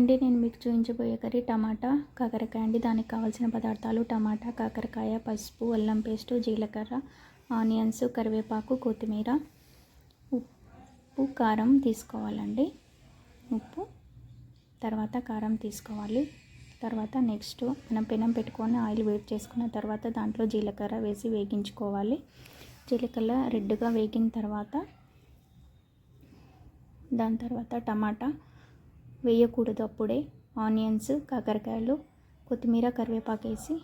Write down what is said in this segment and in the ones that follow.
అండి, నేను మీకు చూపించబోయే కర్రీ టమాటా కాకరకాయ అండి. దానికి కావాల్సిన పదార్థాలు టమాటా, కాకరకాయ, పసుపు, అల్లం పేస్టు, జీలకర్ర, ఆనియన్స్, కరివేపాకు, కొత్తిమీర, ఉప్పు, కారం తీసుకోవాలండి. ఉప్పు తర్వాత కారం తీసుకోవాలి. తర్వాత నెక్స్ట్ మనం పెనం పెట్టుకొని ఆయిల్ వేడి చేసుకున్న తర్వాత దాంట్లో జీలకర్ర వేసి వేగించుకోవాలి. జీలకర్ర రెడ్గా వేగిన తర్వాత దాని తర్వాత టమాటా వేయకూడదు, అప్పుడే ఆనియన్స్, కాకరకాయలు, కొత్తిమీర, కరివేపాకు వేసి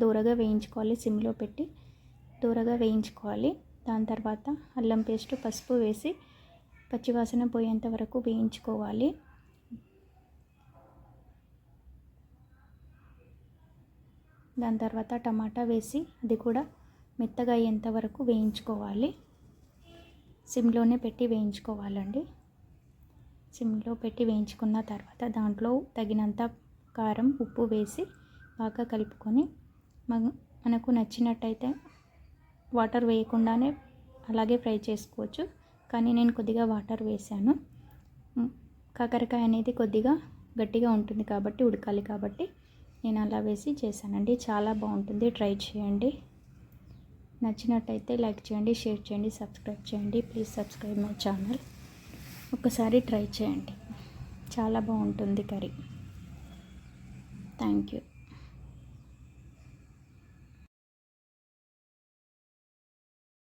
దూరగా వేయించుకోవాలి. సిమ్లో పెట్టి దూరగా వేయించుకోవాలి. దాని తర్వాత అల్లం పేస్ట్, పసుపు వేసి పచ్చివాసన పోయేంత వరకు వేయించుకోవాలి. దాని తర్వాత టమాటా వేసి అది కూడా మెత్తగా అయ్యేంత వరకు వేయించుకోవాలి. సిమ్లోనే పెట్టి వేయించుకోవాలండి. సిమ్లో పెట్టి వేయించుకున్న తర్వాత దాంట్లో తగినంత కారం, ఉప్పు వేసి బాగా కలుపుకొని మనకు నచ్చినట్టయితే వాటర్ వేయకుండానే అలాగే ఫ్రై చేసుకోవచ్చు. కానీ నేను కొద్దిగా వాటర్ వేసాను. కాకరకాయ అనేది కొద్దిగా గట్టిగా ఉంటుంది కాబట్టి, ఉడకాలి కాబట్టి నేను అలా వేసి చేశానండి. చాలా బాగుంటుంది, ట్రై చేయండి. నచ్చినట్టయితే లైక్ చేయండి, షేర్ చేయండి, సబ్స్క్రైబ్ చేయండి. Please subscribe my channel. ఒకసారి ట్రై చేయండి, చాలా బాగుంటుంది కర్రీ. Thank you.